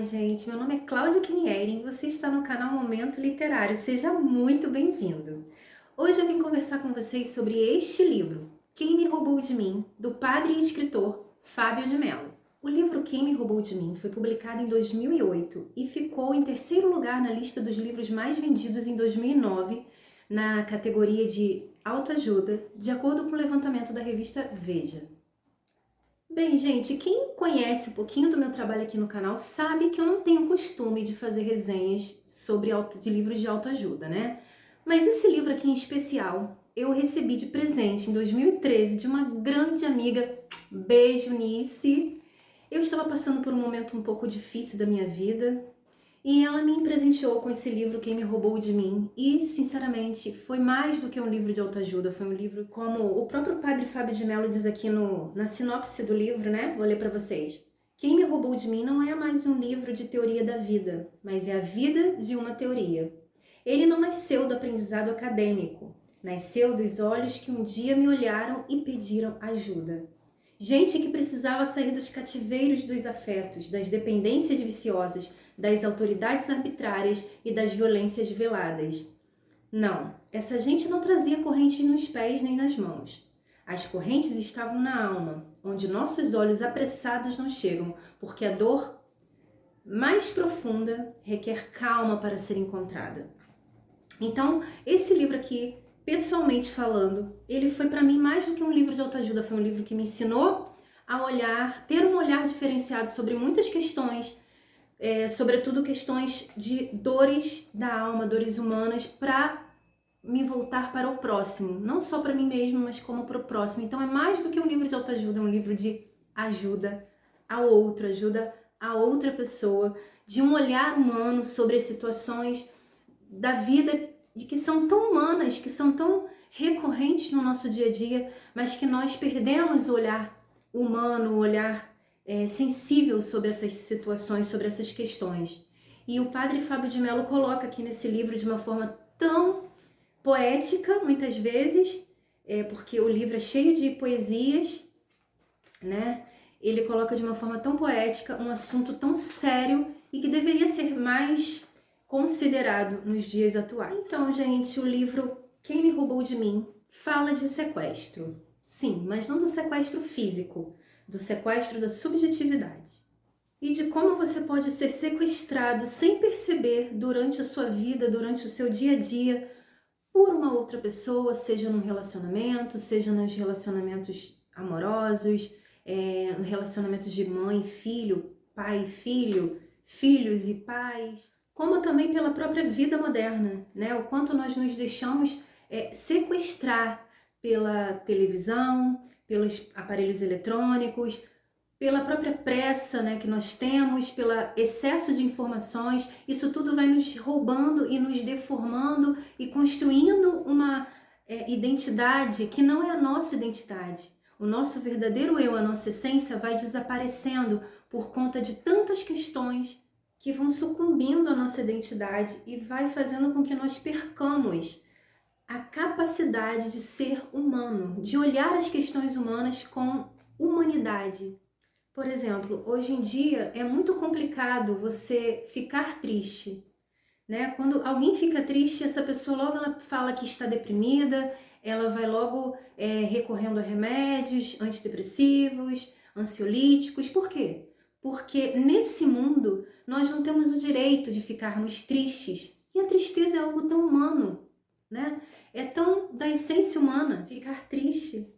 gente. Meu nome é Cláudia Quinieri e você está no canal Momento Literário. Seja muito bem-vindo. Hoje eu vim conversar com vocês sobre este livro, Quem Me Roubou de Mim, do padre e escritor Fábio de Mello. O livro Quem Me Roubou de Mim foi publicado em 2008 e ficou em terceiro lugar na lista dos livros mais vendidos em 2009, na categoria de autoajuda, de acordo com o levantamento da revista Veja. Bem, gente, quem conhece um pouquinho do meu trabalho aqui no canal sabe que eu não tenho costume de fazer resenhas de livros de autoajuda, né? Mas esse livro aqui em especial eu recebi de presente em 2013 de uma grande amiga. Beijo, Nice. Eu estava passando por um momento um pouco difícil da minha vida e ela me presenteou com esse livro Quem Me Roubou de Mim e, sinceramente, foi mais do que um livro de autoajuda, foi um livro, como o próprio padre Fábio de Mello diz aqui na sinopse do livro, né? Vou ler para vocês. Quem Me Roubou de Mim não é mais um livro de teoria da vida, mas é a vida de uma teoria. Ele não nasceu do aprendizado acadêmico, nasceu dos olhos que um dia me olharam e pediram ajuda. Gente que precisava sair dos cativeiros dos afetos, das dependências viciosas, das autoridades arbitrárias e das violências veladas. Não, essa gente não trazia correntes nos pés nem nas mãos. As correntes estavam na alma, onde nossos olhos apressados não chegam, porque a dor mais profunda requer calma para ser encontrada. Então, esse livro aqui, pessoalmente falando, ele foi para mim mais do que um livro de autoajuda, foi um livro que me ensinou a olhar, ter um olhar diferenciado sobre muitas questões, sobretudo questões de dores da alma, dores humanas, para me voltar para o próximo, não só para mim mesma, mas como para o próximo. Então é mais do que um livro de autoajuda, é um livro de ajuda ao outro, ajuda a outra pessoa, de um olhar humano sobre as situações da vida de que são tão humanas, que são tão recorrentes no nosso dia a dia, mas que nós perdemos o olhar humano, o olhar sensível sobre essas situações, sobre essas questões. E o padre Fábio de Mello coloca aqui nesse livro de uma forma tão poética, muitas vezes, porque o livro é cheio de poesias, né? Ele coloca de uma forma tão poética um assunto tão sério e que deveria ser mais considerado nos dias atuais. Então, gente, o livro Quem Me Roubou de Mim fala de sequestro. Sim, mas não do sequestro físico, do sequestro da subjetividade. E de como você pode ser sequestrado sem perceber durante a sua vida, durante o seu dia a dia, por uma outra pessoa, seja num relacionamento, seja nos relacionamentos amorosos, relacionamentos de mãe e filho, pai e filho, filhos e pais, como também pela própria vida moderna, né? O quanto nós nos deixamos sequestrar pela televisão, pelos aparelhos eletrônicos, pela própria pressa, né, que nós temos, pelo excesso de informações. Isso tudo vai nos roubando e nos deformando e construindo uma identidade que não é a nossa identidade. O nosso verdadeiro eu, a nossa essência, vai desaparecendo por conta de tantas questões que vão sucumbindo à nossa identidade e vai fazendo com que nós percamos a capacidade de ser humano, de olhar as questões humanas com humanidade. Por exemplo, hoje em dia é muito complicado você ficar triste, né? Quando alguém fica triste, essa pessoa logo ela fala que está deprimida, ela vai logo recorrendo a remédios antidepressivos, ansiolíticos. Por quê? Porque nesse mundo nós não temos o direito de ficarmos tristes. E a tristeza é algo tão humano, né? É tão da essência humana ficar triste.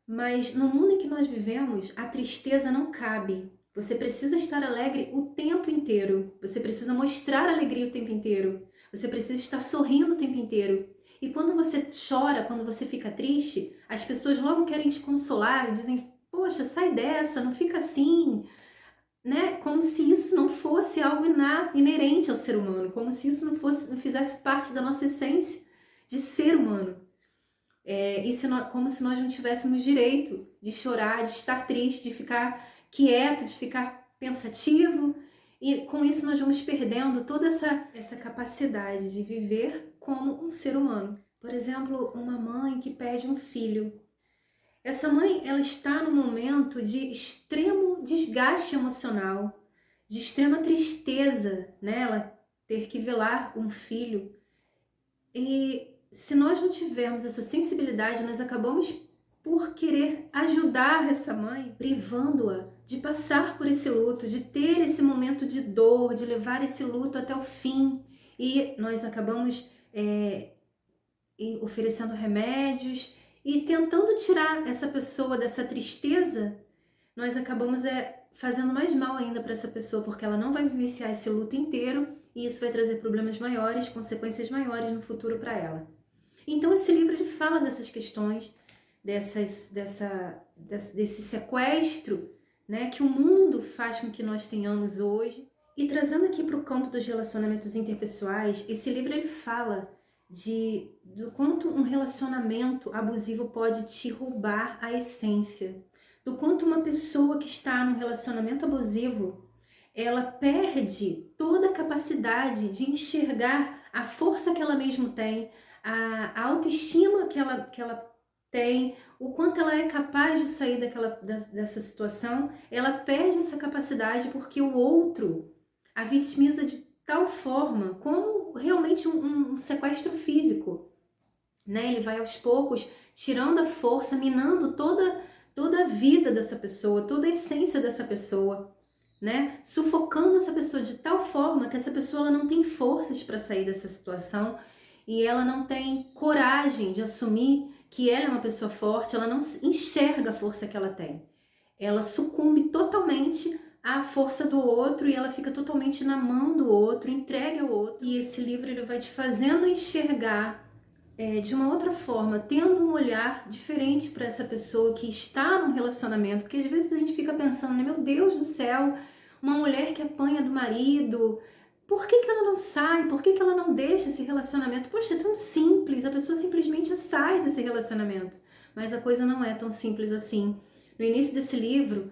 Mas no mundo em que nós vivemos, a tristeza não cabe. Você precisa estar alegre o tempo inteiro. Você precisa mostrar alegria o tempo inteiro. Você precisa estar sorrindo o tempo inteiro. E quando você chora, quando você fica triste, as pessoas logo querem te consolar, dizem: poxa, sai dessa, não fica assim, né? Como se isso não fosse algo inerente ao ser humano, como se isso não fizesse parte da nossa essência de ser humano. Como se nós não tivéssemos direito de chorar, de estar triste, de ficar quieto, de ficar pensativo. E com isso nós vamos perdendo toda essa capacidade de viver como um ser humano. Por exemplo, uma mãe que perde um filho. Essa mãe, ela está num momento de extremo desgaste emocional, de extrema tristeza, né? Ela ter que velar um filho. E se nós não tivermos essa sensibilidade, nós acabamos por querer ajudar essa mãe, privando-a de passar por esse luto, de ter esse momento de dor, de levar esse luto até o fim. E nós acabamos oferecendo remédios e tentando tirar essa pessoa dessa tristeza. Nós acabamos fazendo mais mal ainda para essa pessoa, porque ela não vai vivenciar esse luto inteiro e isso vai trazer problemas maiores, consequências maiores no futuro para ela. Então esse livro ele fala dessas questões, desse sequestro, né, que o mundo faz com que nós tenhamos hoje. E trazendo aqui para o campo dos relacionamentos interpessoais, esse livro ele fala do quanto um relacionamento abusivo pode te roubar a essência, do quanto uma pessoa que está num relacionamento abusivo, ela perde toda a capacidade de enxergar a força que ela mesma tem, a autoestima que ela tem, o quanto ela é capaz de sair dessa situação. Ela perde essa capacidade porque o outro a vitimiza de tal forma, como realmente um sequestro físico, né? Ele vai aos poucos tirando a força, minando toda a vida dessa pessoa, toda a essência dessa pessoa, né? Sufocando essa pessoa de tal forma que essa pessoa ela não tem forças para sair dessa situação e ela não tem coragem de assumir que ela é uma pessoa forte, ela não enxerga a força que ela tem. Ela sucumbe totalmente à força do outro e ela fica totalmente na mão do outro, entregue ao outro. E esse livro ele vai te fazendo enxergar de uma outra forma, tendo um olhar diferente para essa pessoa que está num relacionamento, porque às vezes a gente fica pensando, né, meu Deus do céu, uma mulher que apanha do marido, por que ela não sai? Por que ela não deixa esse relacionamento? Poxa, é tão simples, a pessoa simplesmente sai desse relacionamento. Mas a coisa não é tão simples assim. No início desse livro,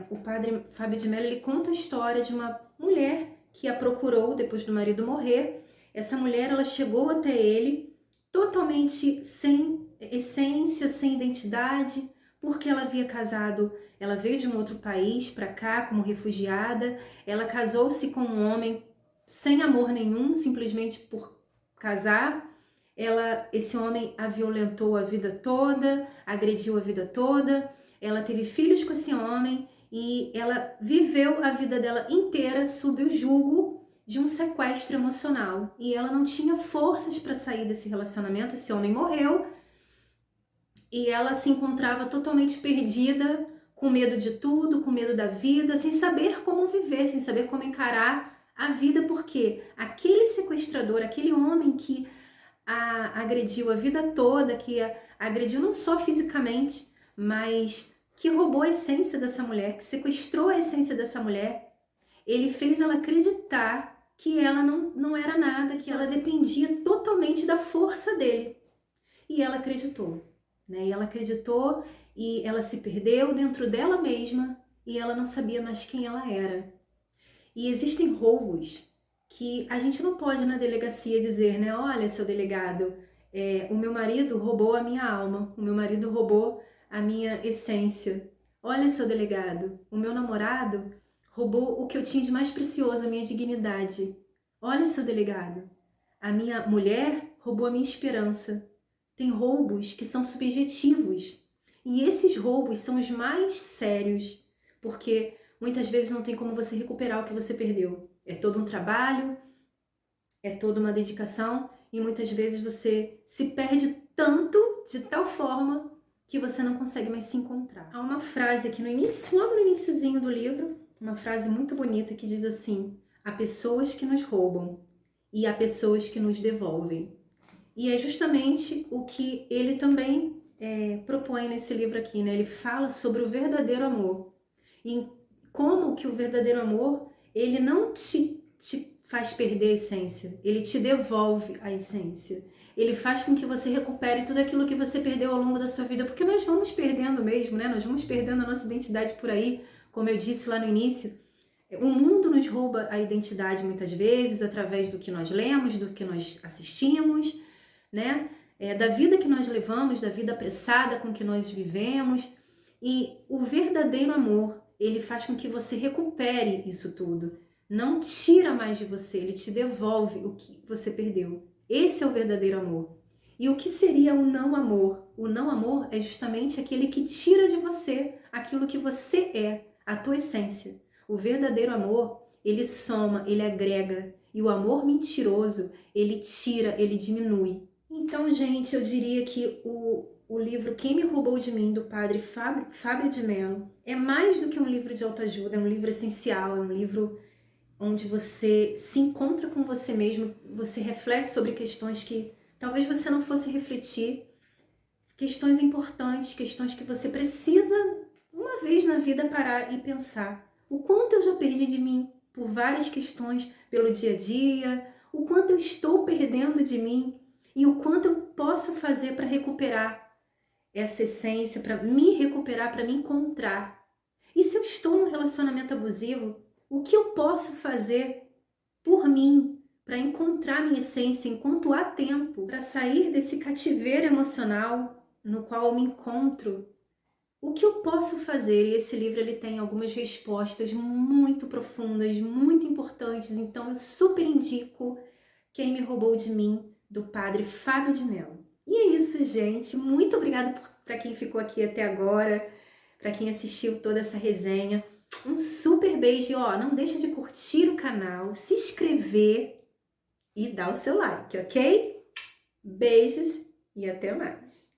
o padre Fábio de Mello ele conta a história de uma mulher que a procurou depois do marido morrer. Essa mulher ela chegou até ele totalmente sem essência, sem identidade, porque ela havia casado, ela veio de um outro país para cá como refugiada, ela casou-se com um homem sem amor nenhum, simplesmente por casar. Esse homem a violentou a vida toda, agrediu a vida toda, ela teve filhos com esse homem e ela viveu a vida dela inteira sob o jugo de um sequestro emocional. E ela não tinha forças para sair desse relacionamento, esse homem morreu e ela se encontrava totalmente perdida, com medo de tudo, com medo da vida, sem saber como viver, sem saber como encarar a vida, porque aquele sequestrador, aquele homem que a agrediu a vida toda, que a agrediu não só fisicamente, mas que roubou a essência dessa mulher, que sequestrou a essência dessa mulher, ele fez ela acreditar que ela não era nada, que ela dependia totalmente da força dele. E ela acreditou, né? E ela acreditou e ela se perdeu dentro dela mesma e ela não sabia mais quem ela era. E existem roubos que a gente não pode na delegacia dizer, né? Olha, seu delegado, o meu marido roubou a minha alma, o meu marido roubou a minha essência. Olha, seu delegado, o meu namorado roubou o que eu tinha de mais precioso, a minha dignidade. Olha, seu delegado, a minha mulher roubou a minha esperança. Tem roubos que são subjetivos. E esses roubos são os mais sérios, porque muitas vezes não tem como você recuperar o que você perdeu. É todo um trabalho, é toda uma dedicação e muitas vezes você se perde tanto, de tal forma, que você não consegue mais se encontrar. Há uma frase aqui no início, logo no iniciozinho do livro, uma frase muito bonita que diz assim: há pessoas que nos roubam e há pessoas que nos devolvem. E é justamente o que ele também propõe nesse livro aqui, né? Ele fala sobre o verdadeiro amor e como que o verdadeiro amor ele não te faz perder a essência, ele te devolve a essência. Ele faz com que você recupere tudo aquilo que você perdeu ao longo da sua vida, porque nós vamos perdendo mesmo, né? Nós vamos perdendo a nossa identidade por aí, como eu disse lá no início. O mundo nos rouba a identidade muitas vezes através do que nós lemos, do que nós assistimos, né? Da vida que nós levamos, da vida apressada com que nós vivemos. E o verdadeiro amor, ele faz com que você recupere isso tudo. Não tira mais de você, ele te devolve o que você perdeu. Esse é o verdadeiro amor. E o que seria o não amor? O não amor é justamente aquele que tira de você aquilo que você é, a tua essência. O verdadeiro amor, ele soma, ele agrega. E o amor mentiroso, ele tira, ele diminui. Então, gente, eu diria que o livro Quem Me Roubou de Mim, do padre Fábio de Mello, é mais do que um livro de autoajuda, é um livro essencial, é um livro onde você se encontra com você mesmo, você reflete sobre questões que talvez você não fosse refletir, questões importantes, questões que você precisa, uma vez na vida, parar e pensar. O quanto eu já perdi de mim por várias questões, pelo dia a dia, o quanto eu estou perdendo de mim e o quanto eu posso fazer para recuperar essa essência, para me recuperar, para me encontrar. E se eu estou num relacionamento abusivo, o que eu posso fazer por mim para encontrar minha essência enquanto há tempo, para sair desse cativeiro emocional no qual eu me encontro? O que eu posso fazer? E esse livro ele tem algumas respostas muito profundas, muito importantes, então eu super indico Quem Me Roubou de Mim, do padre Fábio de Mello. E é isso, gente. Muito obrigada para quem ficou aqui até agora, para quem assistiu toda essa resenha. Um super beijo. Ó, não deixa de curtir o canal, se inscrever e dar o seu like, ok? Beijos e até mais.